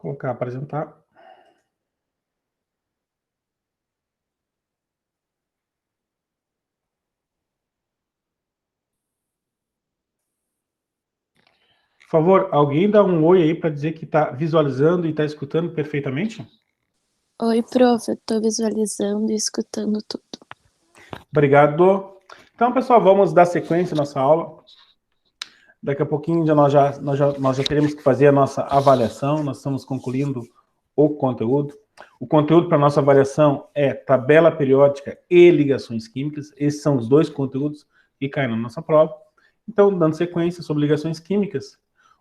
Colocar apresentar. Por favor, alguém dá um oi aí para dizer que está visualizando e está escutando perfeitamente? Oi, prof, eu estou visualizando e escutando tudo. Obrigado. Então, pessoal, vamos dar sequência à nossa aula. Daqui a pouquinho nós já teremos que fazer a nossa avaliação. Nós estamos concluindo o conteúdo. O conteúdo para a nossa avaliação é tabela periódica e ligações químicas. Esses são os dois conteúdos que caem na nossa prova. Então, dando sequência sobre ligações químicas,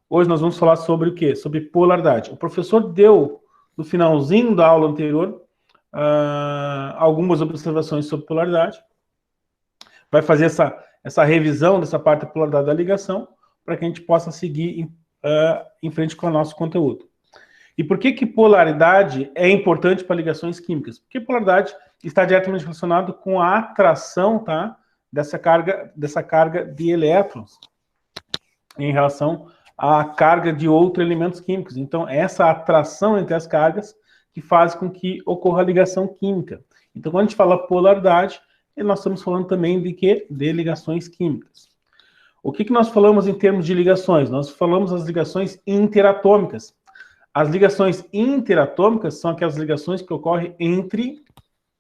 hoje nós vamos falar sobre o quê? Sobre polaridade. O professor deu, no finalzinho da aula anterior, algumas observações sobre polaridade. Vai fazer essa revisão dessa parte da polaridade da ligação, para que a gente possa seguir em frente com o nosso conteúdo. E por que polaridade é importante para ligações químicas? Porque polaridade está diretamente relacionado com a atração, tá, dessa carga de elétrons em relação à carga de outros elementos químicos. Então, essa atração entre as cargas que faz com que ocorra a ligação química. Então, quando a gente fala polaridade, nós estamos falando também de quê? De ligações químicas. O que nós falamos em termos de ligações? Nós falamos as ligações interatômicas. As ligações interatômicas são aquelas ligações que ocorrem entre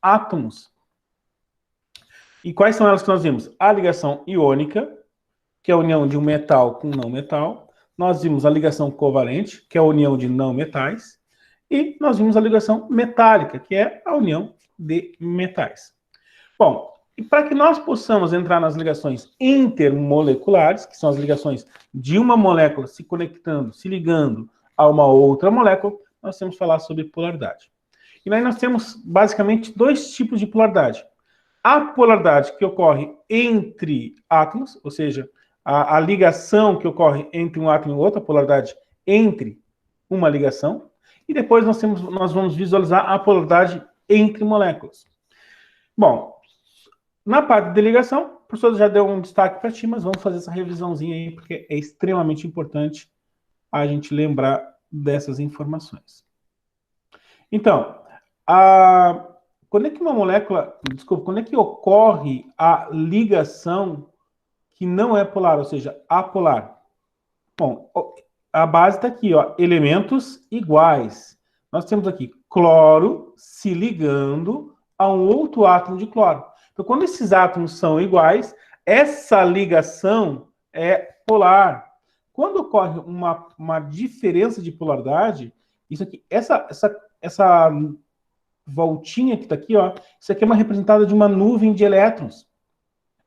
átomos. E quais são elas que nós vimos? A ligação iônica, que é a união de um metal com não metal. Nós vimos a ligação covalente, que é a união de não metais. E nós vimos a ligação metálica, que é a união de metais. Bom, e para que nós possamos entrar nas ligações intermoleculares, que são as ligações de uma molécula se conectando, se ligando a uma outra molécula, nós temos que falar sobre polaridade. E aí nós temos basicamente dois tipos de polaridade. A polaridade que ocorre entre átomos, ou seja, a ligação que ocorre entre um átomo e outro, a polaridade entre uma ligação, e depois nós vamos visualizar a polaridade entre moléculas. Bom, na parte de ligação, o professor já deu um destaque para ti, mas vamos fazer essa revisãozinha aí, porque é extremamente importante a gente lembrar dessas informações. Então, quando é que uma molécula, quando é que ocorre a ligação que não é polar, ou seja, apolar? Bom, a base está aqui, ó, elementos iguais. Nós temos aqui cloro se ligando a um outro átomo de cloro. Então, quando esses átomos são iguais, essa ligação é polar. Quando ocorre uma diferença de polaridade, isso aqui, essa voltinha que está aqui, ó, isso aqui é uma representada de uma nuvem de elétrons.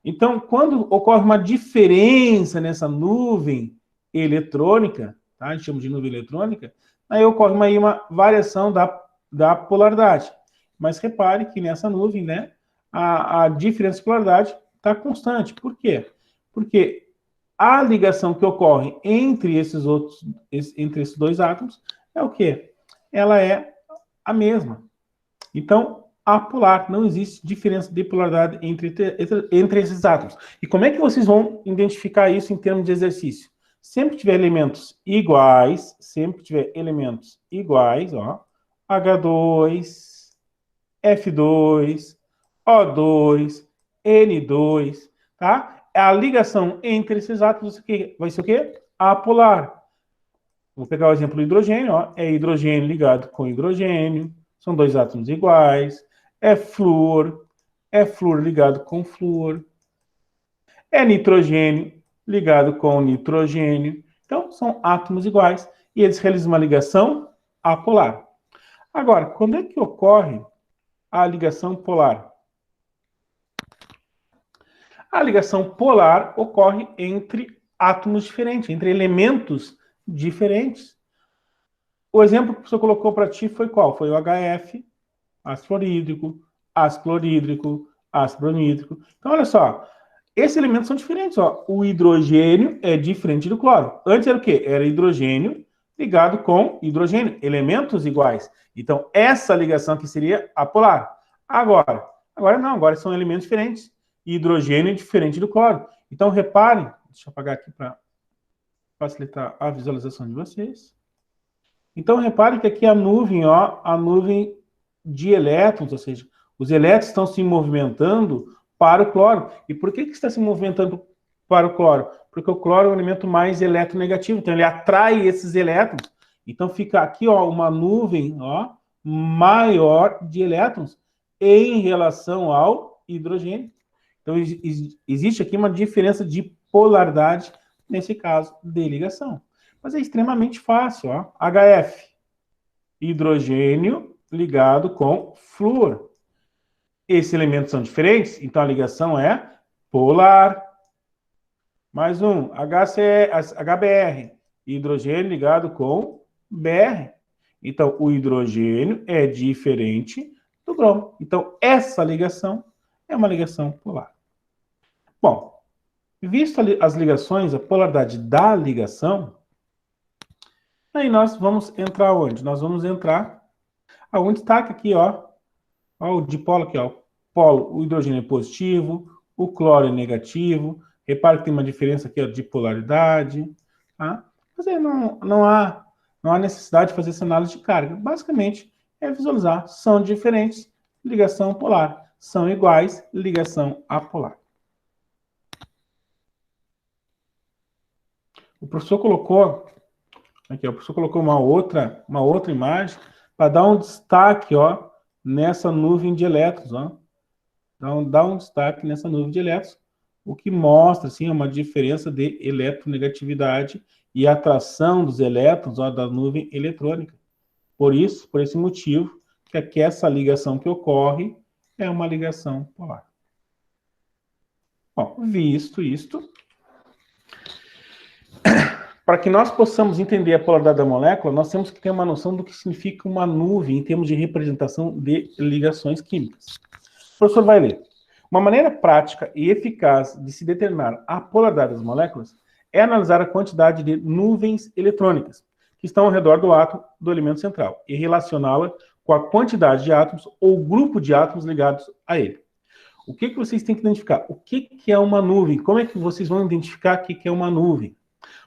Então, quando ocorre uma diferença nessa nuvem eletrônica, tá? A gente chama de nuvem eletrônica, aí ocorre uma variação da polaridade. Mas repare que nessa nuvem, né, a diferença de polaridade está constante. Por quê? Porque a ligação que ocorre entre esses dois átomos é o quê? Ela é a mesma. Então, apolar, não existe diferença de polaridade entre esses átomos. E como é que vocês vão identificar isso em termos de exercício? Sempre que tiver elementos iguais, ó, H2, F2, O2, N2, tá? A ligação entre esses átomos vai ser o quê? Apolar. Vou pegar o exemplo do hidrogênio, ó, é hidrogênio ligado com hidrogênio, são dois átomos iguais, é flúor ligado com flúor, é nitrogênio ligado com nitrogênio. Então, são átomos iguais e eles realizam uma ligação apolar. Agora, quando é que ocorre a ligação polar? A ligação polar ocorre entre átomos diferentes, entre elementos diferentes. O exemplo que o professor colocou para ti foi qual? Foi o HF, ácido fluorídrico, ácido clorídrico, ácido bromídrico. Então, olha só, esses elementos são diferentes. Ó. O hidrogênio é diferente do cloro. Antes era o quê? Era hidrogênio ligado com hidrogênio, elementos iguais. Então, essa ligação aqui seria apolar. Agora não, agora são elementos diferentes. Hidrogênio é diferente do cloro. Então, reparem, deixa eu apagar aqui para facilitar a visualização de vocês. Então, repare que aqui a nuvem, ó, a nuvem de elétrons, ou seja, os elétrons estão se movimentando para o cloro. E por que está se movimentando para o cloro? Porque o cloro é um elemento mais eletronegativo, então ele atrai esses elétrons. Então fica aqui, ó, uma nuvem, ó, maior de elétrons em relação ao hidrogênio. Então existe aqui uma diferença de polaridade, nesse caso, de ligação. Mas é extremamente fácil, ó. HF, hidrogênio ligado com flúor. Esses elementos são diferentes, então a ligação é polar. Mais um, HBr, hidrogênio ligado com Br. Então, o hidrogênio é diferente do bromo. Então, essa ligação é uma ligação polar. Bom, visto as ligações, a polaridade da ligação, aí nós vamos entrar onde? Nós vamos entrar um destaque aqui, ó o dipolo aqui, ó. Polo, o hidrogênio é positivo, o cloro é negativo. Repare que tem uma diferença aqui ó, de polaridade. Tá? Mas aí não há necessidade de fazer essa análise de carga. Basicamente, é visualizar. São diferentes, ligação polar. São iguais, ligação apolar. O professor colocou, aqui, ó, o professor colocou uma outra imagem para dar um destaque, ó, nessa nuvem de elétrons, ó. Então, dá um destaque nessa nuvem de elétrons, o que mostra, assim, uma diferença de eletronegatividade e atração dos elétrons ó, da nuvem eletrônica. Por esse motivo, que aqui essa ligação que ocorre é uma ligação polar. Bom, visto isto, para que nós possamos entender a polaridade da molécula, nós temos que ter uma noção do que significa uma nuvem em termos de representação de ligações químicas. O professor vai ler. Uma maneira prática e eficaz de se determinar a polaridade das moléculas é analisar a quantidade de nuvens eletrônicas que estão ao redor do átomo do elemento central e relacioná-la com a quantidade de átomos ou grupo de átomos ligados a ele. O que vocês têm que identificar? O que é uma nuvem? Como é que vocês vão identificar o que é uma nuvem?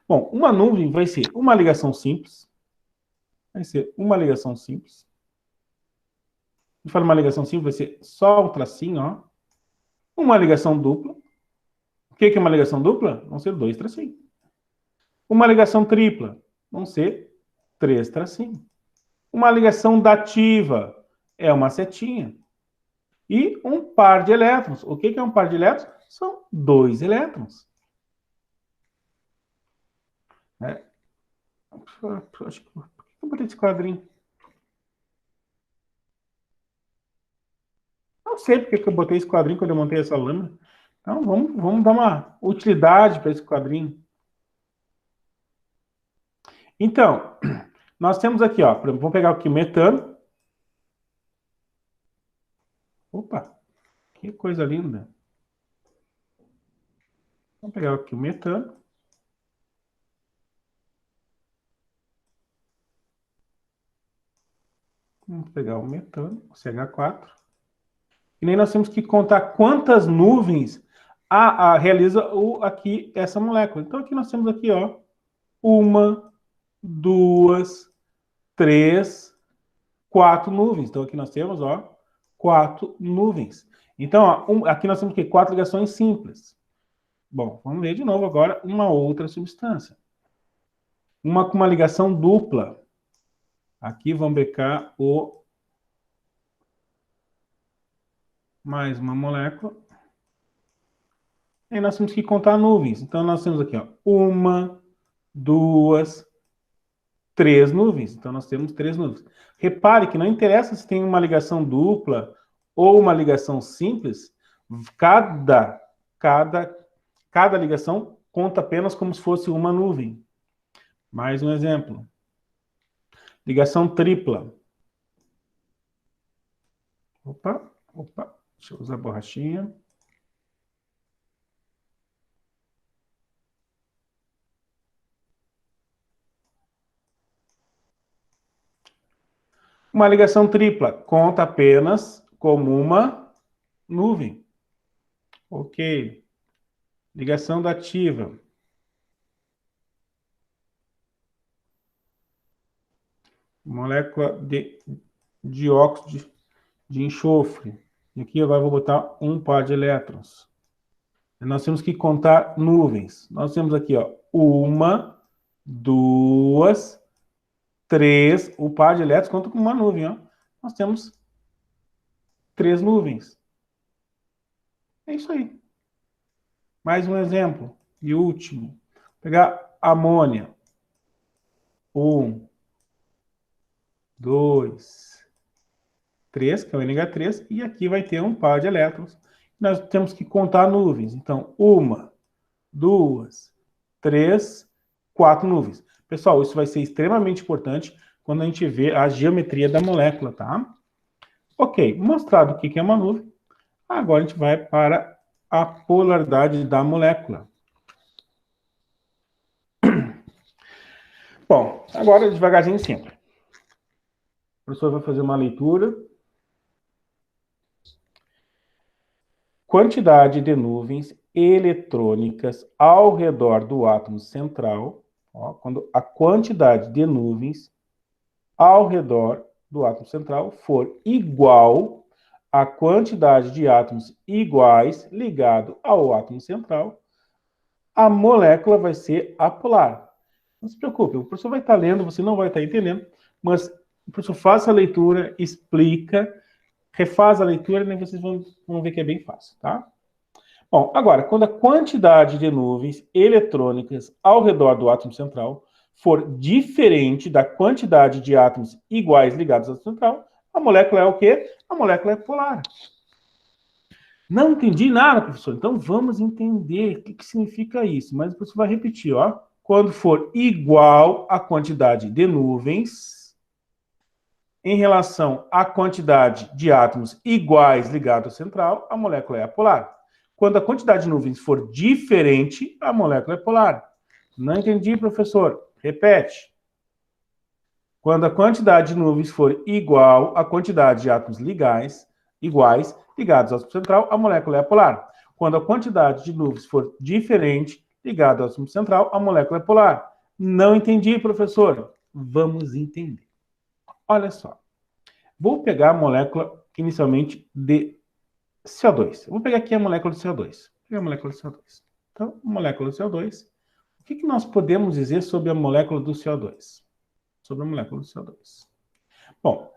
Bom, uma nuvem vai ser uma ligação simples. Vai ser uma ligação simples. A gente fala uma ligação simples, vai ser só o tracinho, ó. Uma ligação dupla. O que é uma ligação dupla? Vão ser 2 tracinhos. Uma ligação tripla. Vão ser 3 tracinhos. Uma ligação dativa é uma setinha. E um par de elétrons. O que é um par de elétrons? São 2 elétrons. Acho que por que eu botei esse quadrinho? Não sei porque que eu botei esse quadrinho quando eu montei essa lâmina. Então, vamos dar uma utilidade para esse quadrinho. Então, nós temos aqui, ó, vamos pegar aqui o metano. Opa, que coisa linda. Vamos pegar aqui o metano. Vamos pegar o metano, o CH4. E nem nós temos que contar quantas nuvens realiza aqui essa molécula. Então, aqui nós temos aqui, ó, 1, 2, 3, 4 nuvens. Então, aqui nós temos, ó, 4 nuvens. Então, ó, aqui nós temos aqui 4 ligações simples. Bom, vamos ver de novo agora uma outra substância. Uma com uma ligação dupla. Aqui vamos becar mais uma molécula. E nós temos que contar nuvens. Então, nós temos aqui, ó, 1, 2, 3 nuvens. Então, nós temos 3 nuvens. Repare que não interessa se tem uma ligação dupla ou uma ligação simples, cada ligação conta apenas como se fosse uma nuvem. Mais um exemplo. Ligação tripla. Opa, deixa eu usar a borrachinha. Uma ligação tripla conta apenas como uma nuvem. Ok. Ligação dativa. molécula de dióxido de enxofre. E aqui agora eu vou botar um par de elétrons. E nós temos que contar nuvens. Nós temos aqui, ó, uma, duas, três. O par de elétrons conta com uma nuvem, ó. Nós temos 3 nuvens. É isso aí. Mais um exemplo. E último. Vou pegar amônia. 1, 2, 3, que é o NH3, e aqui vai ter um par de elétrons. Nós temos que contar nuvens. Então, uma, duas, três, 4 nuvens. Pessoal, isso vai ser extremamente importante quando a gente vê a geometria da molécula, tá? Ok, mostrado o que é uma nuvem, agora a gente vai para a polaridade da molécula. Bom, agora devagarzinho sempre. O professor vai fazer uma leitura. Quantidade de nuvens eletrônicas ao redor do átomo central. Ó, quando a quantidade de nuvens ao redor do átomo central for igual à quantidade de átomos iguais ligado ao átomo central, a molécula vai ser apolar. Não se preocupe, o professor vai estar lendo, você não vai estar entendendo, mas o professor faz a leitura, explica, refaz a leitura, e vocês vão ver que é bem fácil, tá? Bom, agora, quando a quantidade de nuvens eletrônicas ao redor do átomo central for diferente da quantidade de átomos iguais ligados ao átomo central, a molécula é o quê? A molécula é polar. Não entendi nada, professor. Então vamos entender o que significa isso. Mas o professor vai repetir, ó. Quando for igual a quantidade de nuvens em relação à quantidade de átomos iguais ligados ao central, a molécula é apolar. Quando a quantidade de nuvens for diferente, a molécula é polar. Não entendi, professor. Repete. Quando a quantidade de nuvens for igual à quantidade de átomos iguais ligados ao átomo central, a molécula é polar. Quando a quantidade de nuvens for diferente ligada ao átomo central, a molécula é polar. Não entendi, professor. Vamos entender. Olha só. Vou pegar a molécula inicialmente de CO2. Vou pegar aqui a molécula de CO2. Vou pegar a molécula de CO2. Então, molécula de CO2. O que nós podemos dizer sobre a molécula do CO2? Sobre a molécula do CO2. Bom,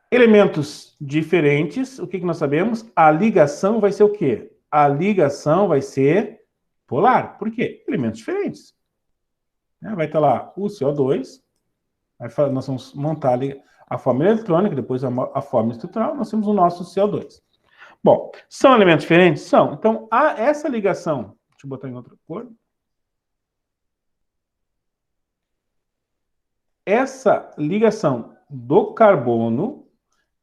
elementos diferentes, o que nós sabemos? A ligação vai ser o quê? A ligação vai ser polar. Por quê? Elementos diferentes. Vai estar lá o CO2, nós vamos montar a forma eletrônica, depois a forma estrutural, nós temos o nosso CO2. Bom, são elementos diferentes? São. Então, essa ligação, deixa eu botar em outra cor. Essa ligação do carbono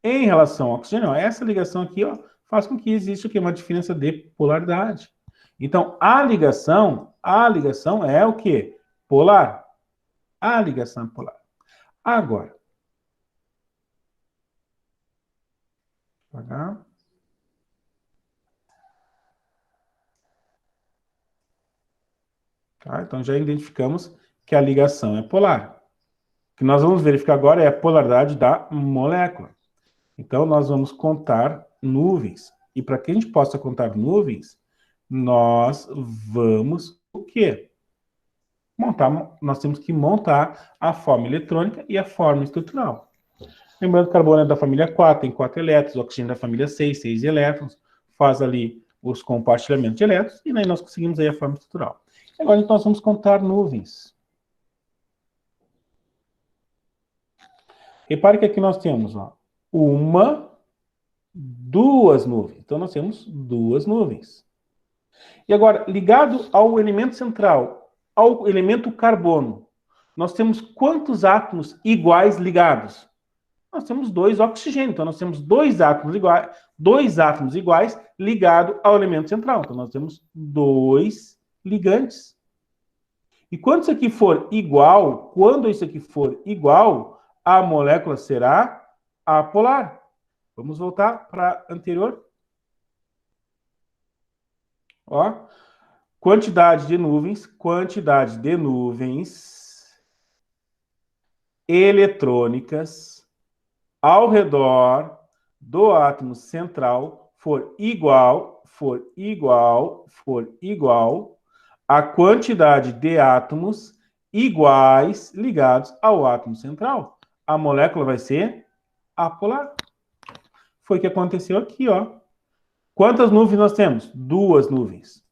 em relação ao oxigênio, ó, essa ligação aqui, ó, faz com que exista aqui uma diferença de polaridade. Então, a ligação é o quê? Polar. A ligação é polar. Agora, devagar. Tá? Então, já identificamos que a ligação é polar. O que nós vamos verificar agora é a polaridade da molécula. Então, nós vamos contar nuvens. E para que a gente possa contar nuvens, nós vamos o quê? Nós temos que montar a forma eletrônica e a forma estrutural. Lembrando que o carbono é da família 4, tem 4 elétrons, o oxigênio é da família 6, 6 elétrons, faz ali os compartilhamentos de elétrons, e aí nós conseguimos aí a forma estrutural. Agora, então, nós vamos contar nuvens. Repare que aqui nós temos, ó, duas nuvens. Então, nós temos 2 nuvens. E agora, ligado ao elemento central, ao elemento carbono, nós temos quantos átomos iguais ligados? Nós temos 2 oxigênios. Então, nós temos 2 átomos iguais ligados ao elemento central. Então, nós temos 2 ligantes. E quando isso aqui for igual, a molécula será apolar. Vamos voltar para a anterior. Ó, quantidade de nuvens eletrônicas ao redor do átomo central for igual à quantidade de átomos iguais ligados ao átomo central, a molécula vai ser apolar. Foi o que aconteceu aqui, ó. Quantas nuvens nós temos? Duas nuvens.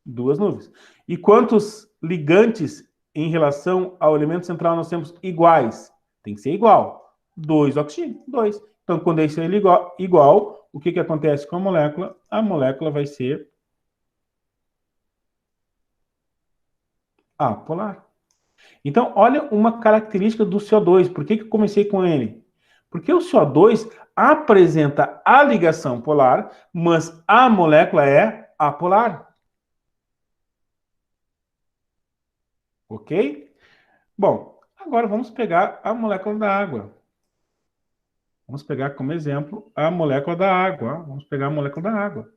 Duas nuvens. E quantos ligantes em relação ao elemento central nós temos iguais? Tem que ser igual. 2 oxigênio, 2. Então, quando isso é igual, o que acontece com a molécula? A molécula vai ser apolar. Então, olha uma característica do CO2. Por que eu comecei com ele? Porque o CO2 apresenta a ligação polar, mas a molécula é apolar. Ok? Bom, agora vamos pegar a molécula da água. Vamos pegar como exemplo a molécula da água. Vamos pegar a molécula da água.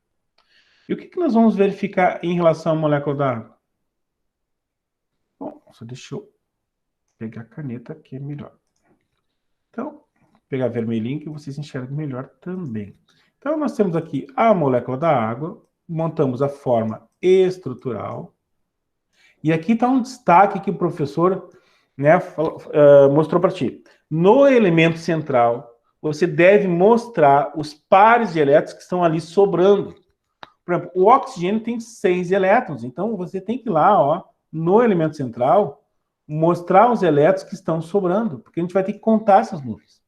E o que nós vamos verificar em relação à molécula da água? Bom, só deixa eu pegar a caneta que é melhor. Então, vou pegar vermelhinho que vocês enxergam melhor também. Então, nós temos aqui a molécula da água, montamos a forma estrutural. E aqui está um destaque que o professor, né, mostrou para ti. No elemento central, você deve mostrar os pares de elétrons que estão ali sobrando. Por exemplo, o oxigênio tem 6 elétrons, então você tem que ir lá, ó, no elemento central, mostrar os elétrons que estão sobrando, porque a gente vai ter que contar essas nuvens.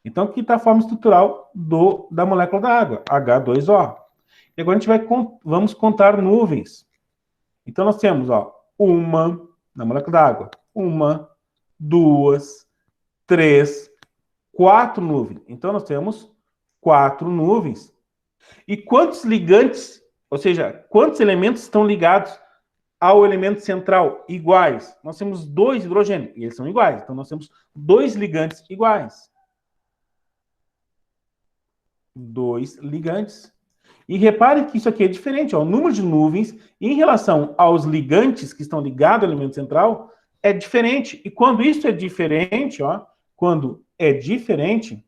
Então, aqui está a forma estrutural da molécula da água, H2O. E agora a gente vamos contar nuvens. Então, nós temos, ó, uma, na molécula da água, 1, 2, 3, 4 nuvens. Então, nós temos 4 nuvens. E quantos ligantes, ou seja, quantos elementos estão ligados ao elemento central iguais? Nós temos 2 hidrogênios, e eles são iguais. Então, nós temos 2 ligantes iguais. 2 ligantes. E repare que isso aqui é diferente. Ó, o número de nuvens em relação aos ligantes que estão ligados ao elemento central é diferente. E quando isso é diferente, ó, quando é diferente,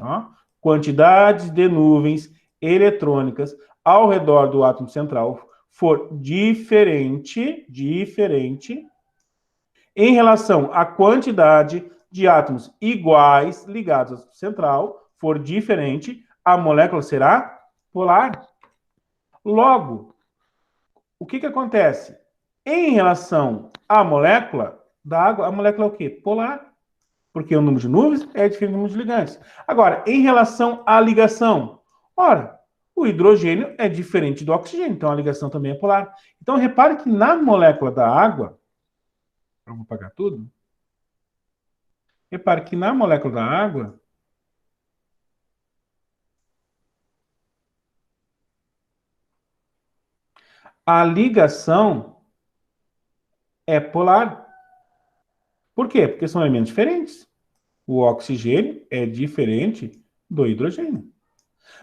ó, quantidades de nuvens eletrônicas ao redor do átomo central for diferente em relação à quantidade de átomos iguais ligados ao átomo central, for diferente, a molécula será polar. Logo, o que acontece? Em relação à molécula da água, a molécula é o quê? Polar. Porque o número de nuvens é diferente do número de ligantes. Agora, em relação à ligação, ora, o hidrogênio é diferente do oxigênio, então a ligação também é polar. Então, repare que na molécula da água, eu vou apagar tudo. Repare que na molécula da água, a ligação é polar. Por quê? Porque são elementos diferentes. O oxigênio é diferente do hidrogênio.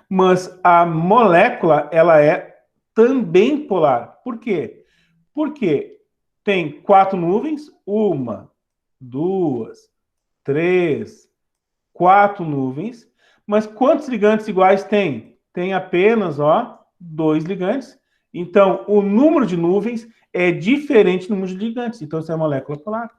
Mas a molécula, ela é também polar. Por quê? Porque tem 4 nuvens, 1, 2, 3, 4 nuvens. Mas quantos ligantes iguais tem? Tem apenas, ó, 2 ligantes. Então, o número de nuvens é diferente do número de ligantes. Então, isso é a molécula polar.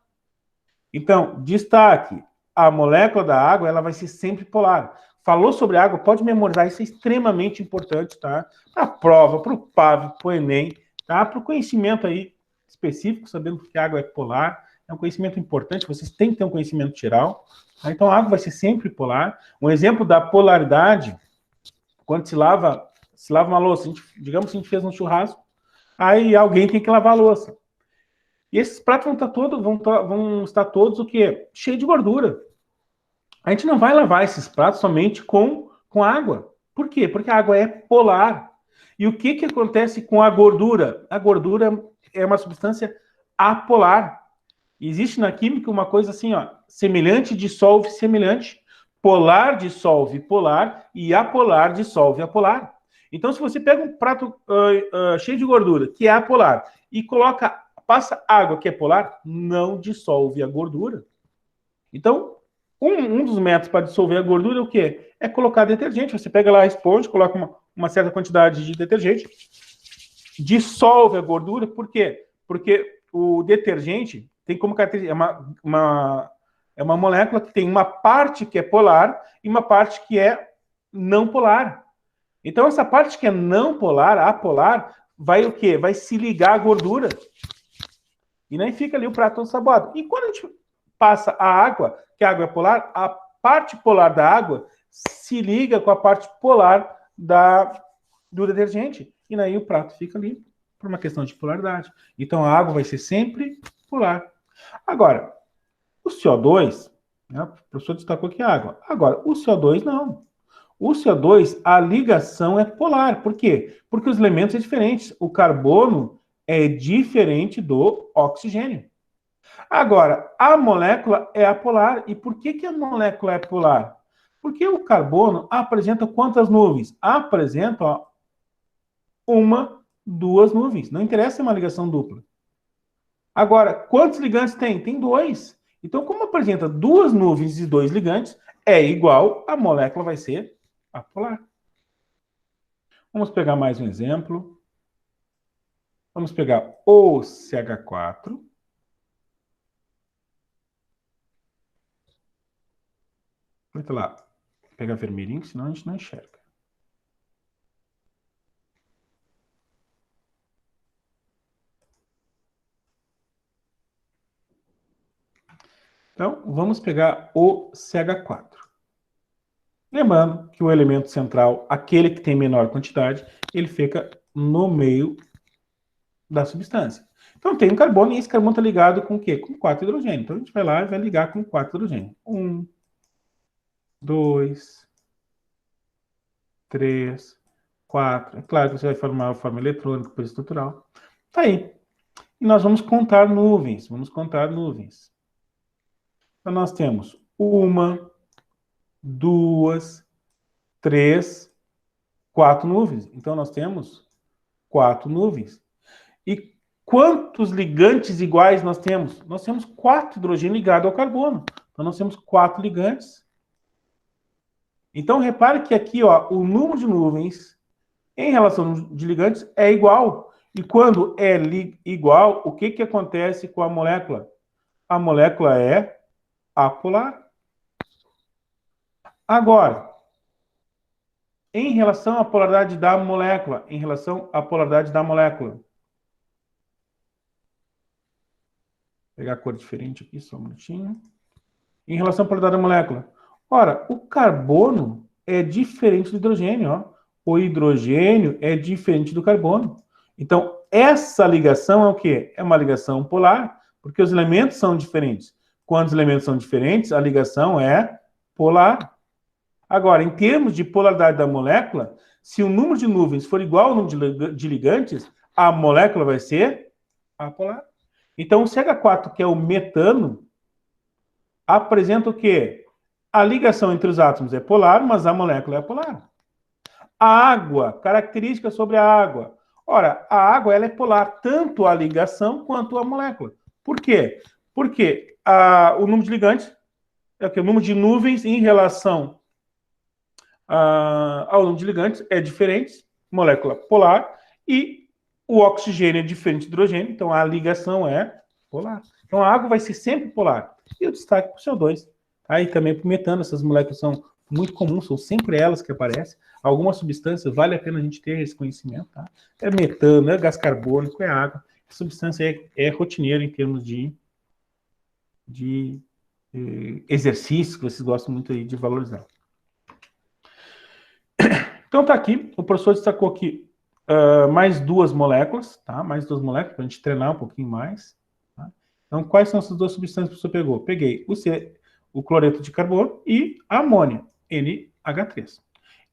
Então, destaque, a molécula da água, ela vai ser sempre polar. Falou sobre água, pode memorizar, isso é extremamente importante, tá? Para a prova, para o PAV, para o Enem, tá? Para o conhecimento aí específico, sabendo que a água é polar, é um conhecimento importante, vocês têm que ter um conhecimento geral. Tá? Então, a água vai ser sempre polar. Um exemplo da polaridade, quando se lava uma louça, digamos que a gente fez um churrasco, aí alguém tem que lavar a louça. E esses pratos vão estar todos o quê? Cheio de gordura. A gente não vai lavar esses pratos somente com água. Por quê? Porque a água é polar. E o que acontece com a gordura? A gordura é uma substância apolar. Existe na química uma coisa assim, ó, semelhante dissolve semelhante, polar dissolve polar e apolar dissolve apolar. Então, se você pega um prato cheio de gordura, que é apolar, e coloca passa água que é polar, não dissolve a gordura. Então, um dos métodos para dissolver a gordura é o quê? É colocar detergente. Você pega lá a esponja, coloca uma certa quantidade de detergente, dissolve a gordura. Por quê? Porque o detergente tem como característica, é uma molécula que tem uma parte que é polar e uma parte que é não polar. Então, essa parte que é não polar, apolar, vai o quê? Vai se ligar à gordura. E nem fica ali o prato todo saboado. E quando a gente passa a água, que a água é polar, a parte polar da água se liga com a parte polar do detergente. E aí o prato fica limpo, por uma questão de polaridade. Então a água vai ser sempre polar. Agora, o CO2, né, o professor destacou aqui a água. Agora, o CO2 não. O CO2, a ligação é polar. Por quê? Porque os elementos são diferentes. O carbono é diferente do oxigênio. Agora, a molécula é apolar. E por que a molécula é polar? Porque o carbono apresenta quantas nuvens? Apresenta, ó, uma, duas nuvens. Não interessa uma ligação dupla. Agora, quantos ligantes tem? Tem dois. Então, como apresenta duas nuvens e dois ligantes, é igual, a molécula vai ser apolar. Vamos pegar mais um exemplo. Vamos pegar o CH4. Vai lá, pegar vermelhinho, senão a gente não enxerga. Então, vamos pegar o CH4. Lembrando que o elemento central, aquele que tem menor quantidade, ele fica no meio da substância. Então tem um carbono e esse carbono está ligado com o quê? Com 4 hidrogênios. Então a gente vai lá e vai ligar com 4 hidrogênios. 1, 2, 3, 4. É claro que você vai formar a forma eletrônica por estrutural. Tá aí. E nós vamos contar nuvens. Vamos contar nuvens. Então nós temos 1, 2, 3, 4 nuvens. Então nós temos 4 nuvens. E quantos ligantes iguais nós temos? Nós temos 4 hidrogênios ligados ao carbono. Então, nós temos 4 ligantes. Então, repare que aqui, ó, o número de nuvens em relação de ligantes é igual. E quando é igual, o que acontece com a molécula? A molécula é apolar. Agora, em relação à polaridade da molécula, Vou pegar a cor diferente aqui, só um minutinho. Em relação à polaridade da molécula. Ora, o carbono é diferente do hidrogênio, ó. O hidrogênio é diferente do carbono. Então, essa ligação é o quê? É uma ligação polar, porque os elementos são diferentes. Quando os elementos são diferentes, a ligação é polar. Agora, em termos de polaridade da molécula, se o número de nuvens for igual ao número de ligantes, a molécula vai ser apolar. Então, o CH4, que é o metano, apresenta o quê? A ligação entre os átomos é polar, mas a molécula é polar. A água, características sobre a água. Ora, a água ela é polar, tanto a ligação quanto a molécula. Por quê? Porque o número de ligantes é o quê? O número de nuvens em relação ao número de ligantes é diferente, molécula polar, e o oxigênio é diferente do hidrogênio, então a ligação é polar. Então a água vai ser sempre polar. E o destaque para o CO2. Aí também para o metano, essas moléculas são muito comuns, são sempre elas que aparecem. Algumas substâncias, vale a pena a gente ter esse conhecimento, tá? É metano, é gás carbônico, é água. A substância é rotineira em termos de exercícios que vocês gostam muito aí de valorizar. Então tá aqui, o professor destacou aqui mais duas moléculas, tá? Mais duas moléculas, para a gente treinar um pouquinho mais. Tá? Então, quais são essas duas substâncias que o professor pegou? Peguei o cloreto de carbono e a amônia, NH3.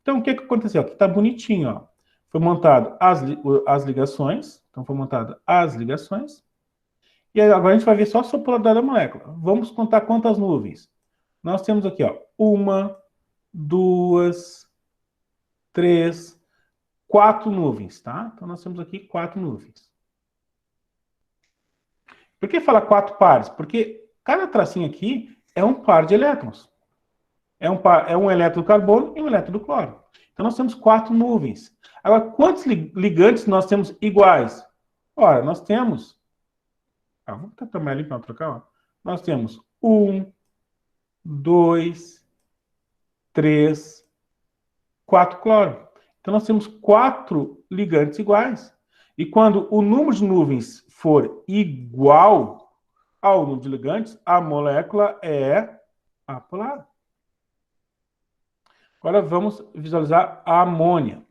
Então, o que aconteceu? Aqui tá bonitinho, ó. Foi montado as ligações, então foi montada as ligações, e agora a gente vai ver só a polaridade da molécula. Vamos contar quantas nuvens. Nós temos aqui, ó, 1, 2, 3, 4 nuvens, tá? Então nós temos aqui 4 nuvens. Por que fala 4 pares? Porque cada tracinho aqui é um par de elétrons. É um elétron do carbono e um elétron do cloro. Então, nós temos 4 nuvens. Agora, quantos ligantes nós temos iguais? Ora, nós temos... vou tentar mais ali para trocar. Ó. Nós temos 1, 2, 3, 4 cloro. Então, nós temos 4 ligantes iguais. E quando o número de nuvens for igual ao número de ligantes, a molécula é apolar. Agora vamos visualizar a amônia.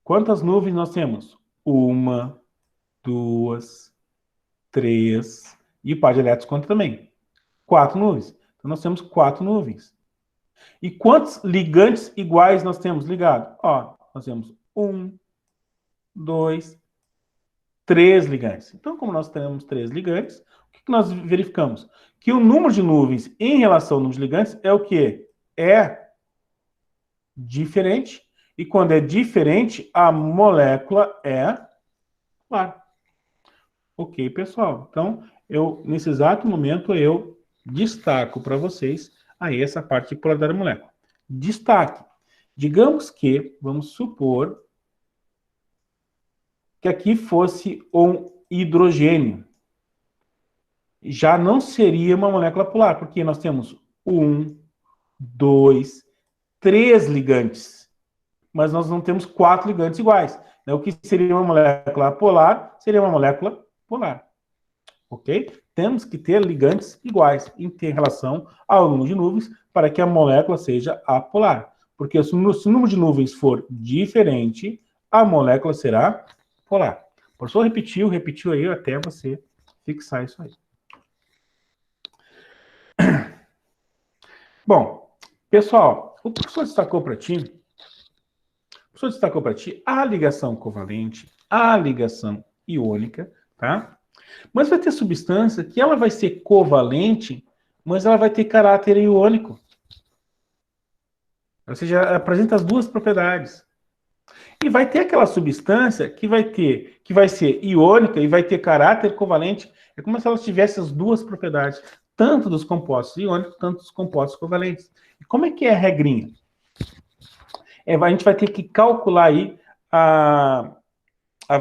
Quantas nuvens nós temos? 1, 2, 3. E o par de elétrons conta também. 4 nuvens. Então nós temos 4 nuvens. E quantos ligantes iguais nós temos ligado? Ó, nós temos 1, 2, 3 ligantes. Então, como nós temos 3 ligantes, o que nós verificamos? Que o número de nuvens em relação ao número de ligantes é o quê? É diferente. E quando é diferente, a molécula é polar. Ok, pessoal? Então, nesse exato momento, eu destaco para vocês aí essa parte de polaridade da molécula. Destaque. Digamos que, vamos supor, que aqui fosse um hidrogênio. Já não seria uma molécula polar, porque nós temos 1, 2, 3 ligantes. Mas nós não temos 4 ligantes iguais. O que seria uma molécula polar seria uma molécula polar. Ok? Temos que ter ligantes iguais em relação ao número de nuvens para que a molécula seja apolar. Porque se o número de nuvens for diferente, a molécula será polar. O professor repetiu aí até você fixar isso aí. Bom, pessoal, o professor destacou para ti a ligação covalente, a ligação iônica, tá? Mas vai ter substância que ela vai ser covalente, mas ela vai ter caráter iônico. Ou seja, apresenta as duas propriedades. E vai ter aquela substância que vai ser iônica e vai ter caráter covalente. É como se ela tivesse as duas propriedades, tanto dos compostos iônicos, tanto dos compostos covalentes. E como é que é a regrinha? A gente vai ter que calcular aí a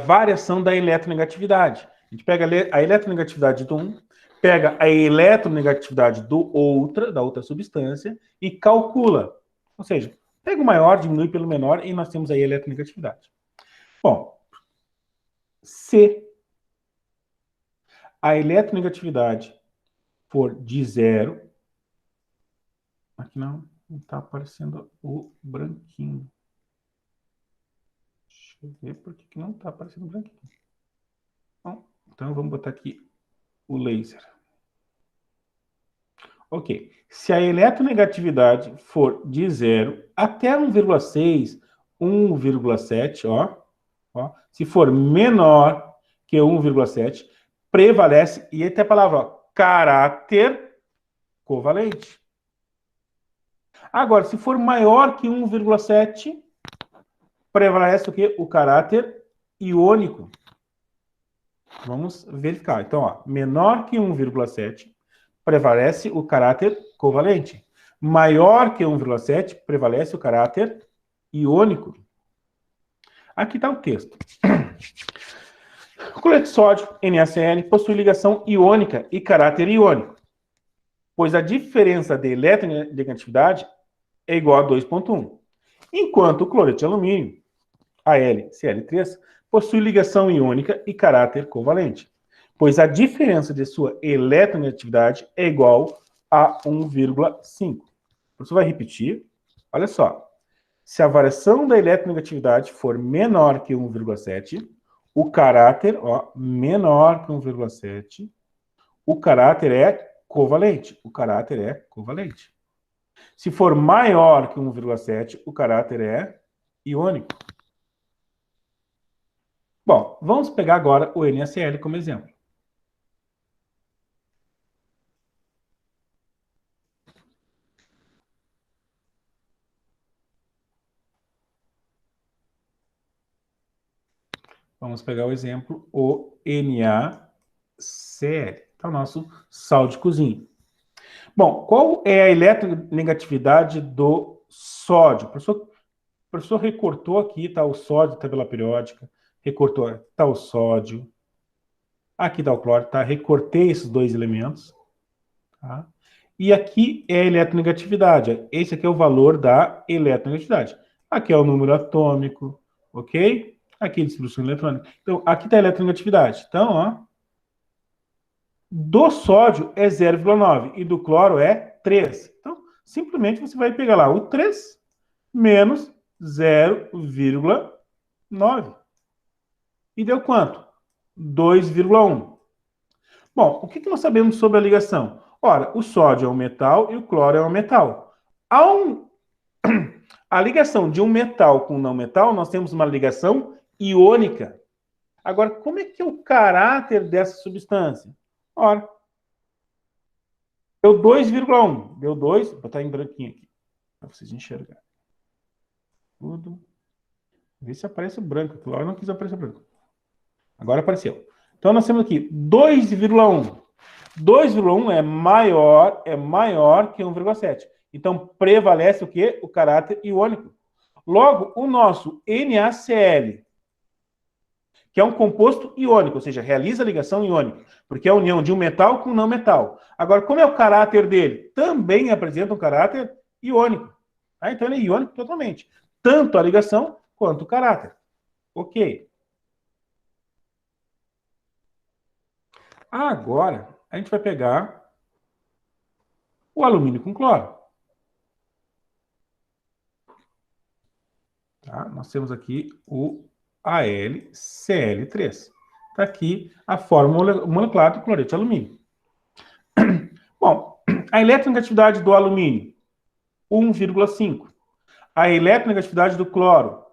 variação da eletronegatividade. A gente pega a eletronegatividade do um, pega a eletronegatividade da outra substância e calcula. Ou seja, pega o maior, diminui pelo menor e nós temos aí a eletronegatividade. Bom, se a eletronegatividade for de 0, aqui não está aparecendo o branquinho. Deixa eu ver por que não está aparecendo o branquinho. Bom, então vamos botar aqui o laser. Ok. Se a eletronegatividade for de 0 até 1,6, 1,7, ó, se for menor que 1,7, prevalece, e aí tem a palavra, ó, caráter covalente. Agora, se for maior que 1,7, prevalece o quê? O caráter iônico. Vamos verificar. Então, ó, menor que 1,7, prevalece o caráter covalente. Maior que 1,7, prevalece o caráter iônico. Aqui está o texto. O cloreto de sódio, NaCl, possui ligação iônica e caráter iônico, pois a diferença de eletronegatividade é igual a 2,1. Enquanto o cloreto de alumínio, AlCl3, possui ligação iônica e caráter covalente, pois a diferença de sua eletronegatividade é igual a 1,5. Você vai repetir. Olha só. Se a variação da eletronegatividade for menor que 1,7, o caráter, ó, menor que 1,7, o caráter é covalente. O caráter é covalente. Se for maior que 1,7, o caráter é iônico. Bom, vamos pegar agora o NaCl como exemplo. Vamos pegar o exemplo, o NaCl. Cl. Então, nosso sal de cozinha. Bom, qual é a eletronegatividade do sódio? O professor recortou aqui, tá o sódio, tabela periódica. Recortou, tá o sódio. Aqui tá o cloro, tá? Recortei esses dois elementos. Tá? E aqui é a eletronegatividade. Esse aqui é o valor da eletronegatividade. Aqui é o número atômico, ok? Aqui é a distribuição eletrônica. Então, aqui está a eletronegatividade. Então, ó, do sódio é 0,9 e do cloro é 3. Então, simplesmente você vai pegar lá o 3 menos 0,9. E deu quanto? 2,1. Bom, o que nós sabemos sobre a ligação? Ora, o sódio é um metal e o cloro é um metal. A ligação de um metal com um não metal, nós temos uma ligação iônica. Agora, como é que é o caráter dessa substância? Ora, deu 2,1. Deu 2, vou botar em branquinho aqui, para vocês enxergarem. Tudo. Vê se aparece o branco. O cloro não quis aparecer branco. Agora apareceu. Então, nós temos aqui 2,1. 2,1 é maior que 1,7. Então, prevalece o quê? O caráter iônico. Logo, o nosso NaCl, que é um composto iônico, ou seja, realiza ligação iônica, porque é a união de um metal com um não metal. Agora, como é o caráter dele? Também apresenta um caráter iônico. Tá? Então, ele é iônico totalmente. Tanto a ligação quanto o caráter. Ok. Agora, a gente vai pegar o alumínio com cloro. Tá? Nós temos aqui o AlCl3. Está aqui a fórmula molecular do cloreto de alumínio. Bom, a eletronegatividade do alumínio, 1,5. A eletronegatividade do cloro,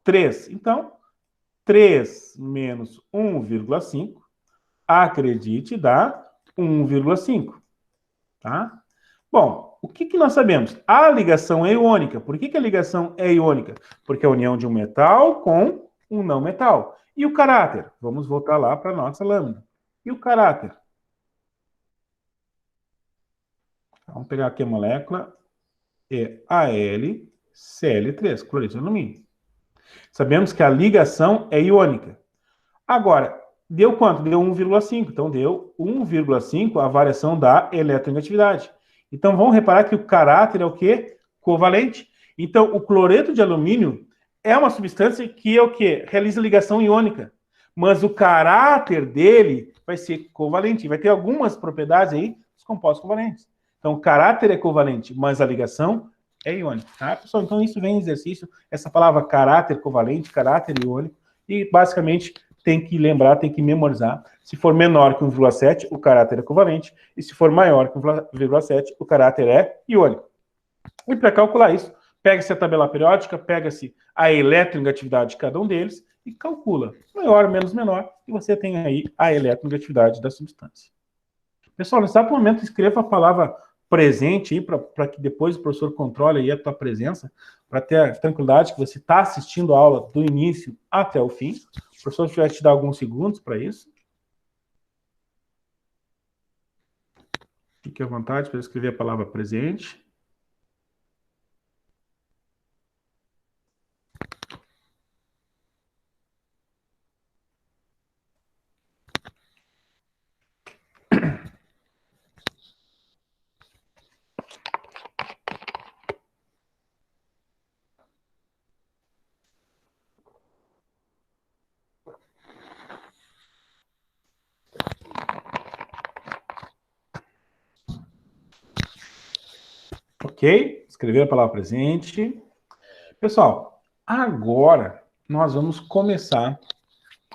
3. Então, 3 menos 1,5, acredite, dá 1,5. Tá? Bom, o que nós sabemos? A ligação é iônica. Por que a ligação é iônica? Porque é a união de um metal com um não metal. E o caráter? Vamos voltar lá para a nossa lâmina. E o caráter? Vamos pegar aqui a molécula. É AlCl3, cloreto de alumínio. Sabemos que a ligação é iônica. Agora, deu quanto? Deu 1,5. Então, deu 1,5 a variação da eletronegatividade. Então, vamos reparar que o caráter é o quê? Covalente. Então, o cloreto de alumínio é uma substância que é o quê? Realiza ligação iônica. Mas o caráter dele vai ser covalente. Vai ter algumas propriedades aí dos compostos covalentes. Então, o caráter é covalente, mas a ligação é iônica. Tá, pessoal? Então, isso vem em exercício. Essa palavra caráter covalente, caráter iônico. E, basicamente, tem que lembrar, tem que memorizar. Se for menor que 1,7, o caráter é covalente. E se for maior que 1,7, o caráter é iônico. E para calcular isso, pega-se a tabela periódica, pega-se a eletronegatividade de cada um deles e calcula. Maior menos menor, e você tem aí a eletronegatividade da substância. Pessoal, nesse exato momento, escreva a palavra presente aí, para que depois o professor controle aí a tua presença, para ter a tranquilidade que você está assistindo a aula do início até o fim. O professor vai te dar alguns segundos para isso. Fique à vontade para escrever a palavra presente. Ok? Escrever a palavra presente. Pessoal, agora nós vamos começar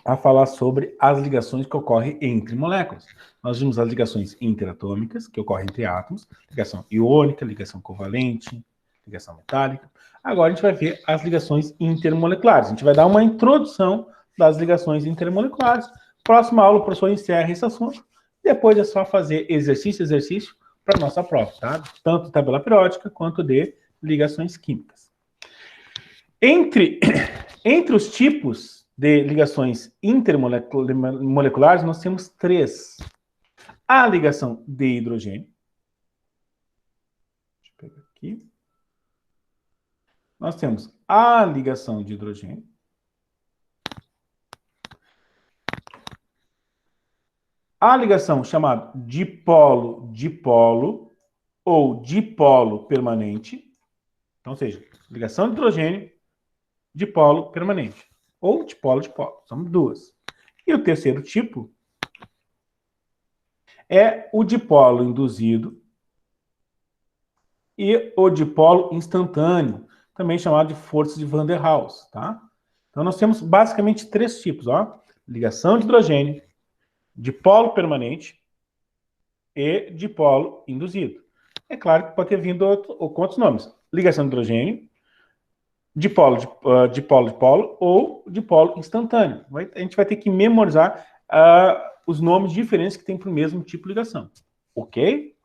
a falar sobre as ligações que ocorrem entre moléculas. Nós vimos as ligações interatômicas, que ocorrem entre átomos, ligação iônica, ligação covalente, ligação metálica. Agora a gente vai ver as ligações intermoleculares. A gente vai dar uma introdução das ligações intermoleculares. Próxima aula o professor encerra esse assunto. Depois é só fazer exercício para a nossa prova, tá? Tanto tabela periódica quanto de ligações químicas. Entre os tipos de ligações intermoleculares, nós temos 3. A ligação de hidrogênio. Deixa eu pegar aqui. Nós temos a ligação de hidrogênio. A ligação chamada dipolo-dipolo ou dipolo permanente. Então, ou seja, ligação de hidrogênio, dipolo permanente. Ou dipolo-dipolo. São 2. E o terceiro tipo é o dipolo induzido e o dipolo instantâneo, também chamado de força de Van der Waals, tá? Então, nós temos basicamente 3 tipos, ó. Ligação de hidrogênio, dipolo permanente e dipolo induzido. É claro que pode ter vindo com outros nomes. Ligação de hidrogênio, dipolo-dipolo ou dipolo instantâneo. A gente vai ter que memorizar os nomes diferentes que tem para o mesmo tipo de ligação. Ok?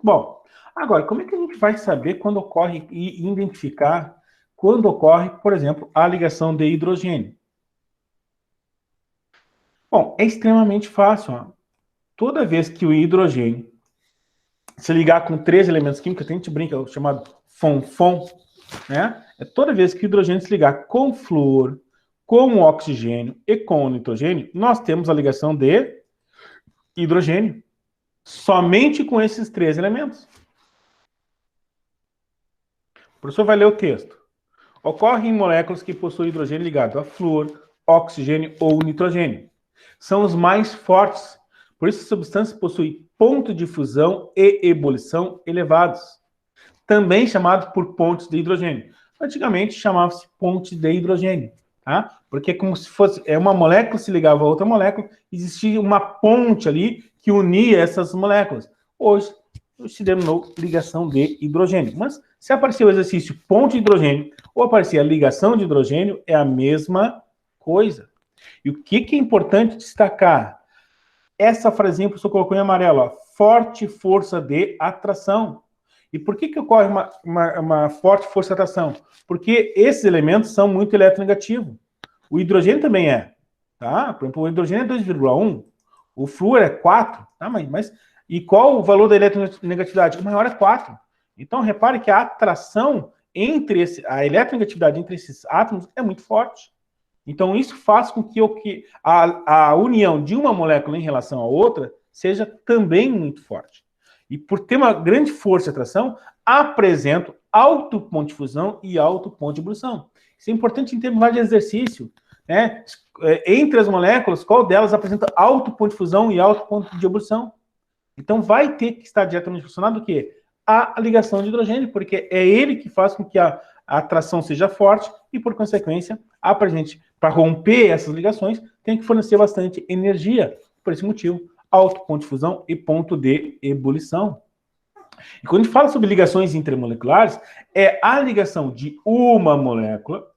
Bom, agora, como é que a gente vai saber quando ocorre e identificar quando ocorre, por exemplo, a ligação de hidrogênio? Bom, é extremamente fácil. Ó. Toda vez que o hidrogênio se ligar com 3 elementos químicos, a gente brinca, o chamado FON-FON, né? É toda vez que o hidrogênio se ligar com flúor, com o oxigênio e com o nitrogênio, nós temos a ligação de hidrogênio. Somente com esses 3 elementos. O professor vai ler o texto. Ocorre em moléculas que possuem hidrogênio ligado a flúor, oxigênio ou nitrogênio. São os mais fortes. Por isso, a substância possui ponto de fusão e ebulição elevados. Também chamado por pontes de hidrogênio. Antigamente chamava-se ponte de hidrogênio, tá? Porque é como se fosse uma molécula se ligava a outra molécula, existia uma ponte ali que unia essas moléculas. Hoje se denominou ligação de hidrogênio. Mas se aparecer o exercício ponte de hidrogênio ou aparecer a ligação de hidrogênio, é a mesma coisa. E o que é importante destacar? Essa frasinha que o professor colocou em amarelo, ó, forte força de atração. E por que ocorre uma forte força de atração? Porque esses elementos são muito eletronegativos. O hidrogênio também é. Tá? Por exemplo, o hidrogênio é 2,1, o flúor é 4. Tá? E qual o valor da eletronegatividade? O maior é 4. Então, repare que a atração a eletronegatividade entre esses átomos é muito forte. Então, isso faz com que a união de uma molécula em relação à outra seja também muito forte. E por ter uma grande força de atração, apresenta alto ponto de fusão e alto ponto de ebulição. Isso é importante em termos de exercício. Né? Entre as moléculas, qual delas apresenta alto ponto de fusão e alto ponto de ebulição? Então, vai ter que estar diretamente relacionado o quê? A ligação de hidrogênio, porque é ele que faz com que a atração seja forte e, por consequência, para romper essas ligações, tem que fornecer bastante energia. Por esse motivo, alto ponto de fusão e ponto de ebulição. E quando a gente fala sobre ligações intermoleculares, é a ligação de uma molécula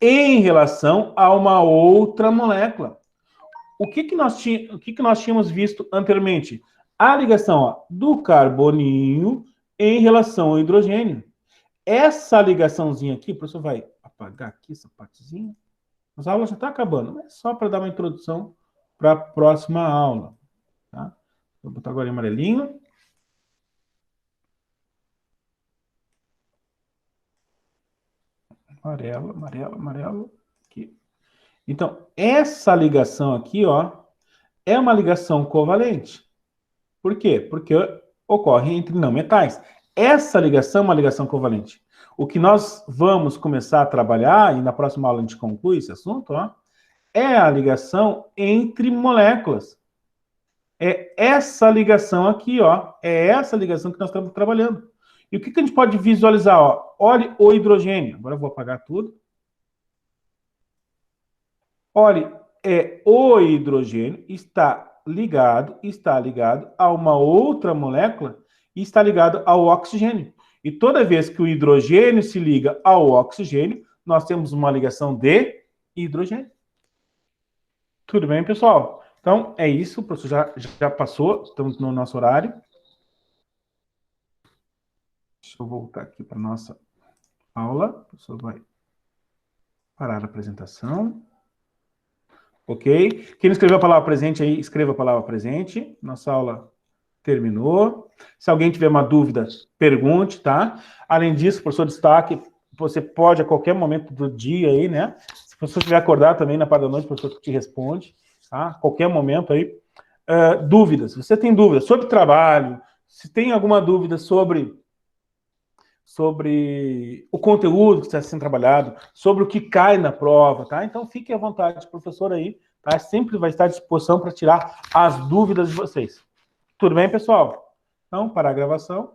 em relação a uma outra molécula. O que nós tínhamos visto anteriormente? A ligação do carboninho em relação ao hidrogênio. Essa ligaçãozinha aqui, o professor vai apagar aqui essa partezinha. As aulas já estão acabando, mas só para dar uma introdução para a próxima aula. Tá? Vou botar agora em amarelinho. Amarelo, amarelo, amarelo. Aqui. Então, essa ligação aqui, ó, é uma ligação covalente. Por quê? Porque ocorre entre não metais. Essa ligação é uma ligação covalente. O que nós vamos começar a trabalhar, e na próxima aula a gente conclui esse assunto, ó, é a ligação entre moléculas. É essa ligação aqui, ó. É essa ligação que nós estamos trabalhando. E o que a gente pode visualizar, ó? Olhe o hidrogênio. Agora eu vou apagar tudo. Olhe, o hidrogênio está ligado a uma outra molécula e está ligado ao oxigênio. E toda vez que o hidrogênio se liga ao oxigênio, nós temos uma ligação de hidrogênio. Tudo bem, pessoal? Então, é isso. O professor já passou. Estamos no nosso horário. Deixa eu voltar aqui para a nossa aula. O professor vai Parar a apresentação. Ok? Quem não escreveu a palavra presente aí, escreva a palavra presente. Nossa aula terminou. Se alguém tiver uma dúvida, pergunte, tá? Além disso, professor, destaque, você pode a qualquer momento do dia aí, né? Se o professor estiver acordado também na parte da noite, o professor te responde, tá? Qualquer momento aí. Dúvidas. Se você tem dúvidas sobre trabalho, se tem alguma dúvida sobre o conteúdo que está sendo trabalhado, sobre o que cai na prova, tá? Então, fique à vontade, professor aí, tá? Sempre vai estar à disposição para tirar as dúvidas de vocês. Tudo bem, pessoal? Então, para a gravação.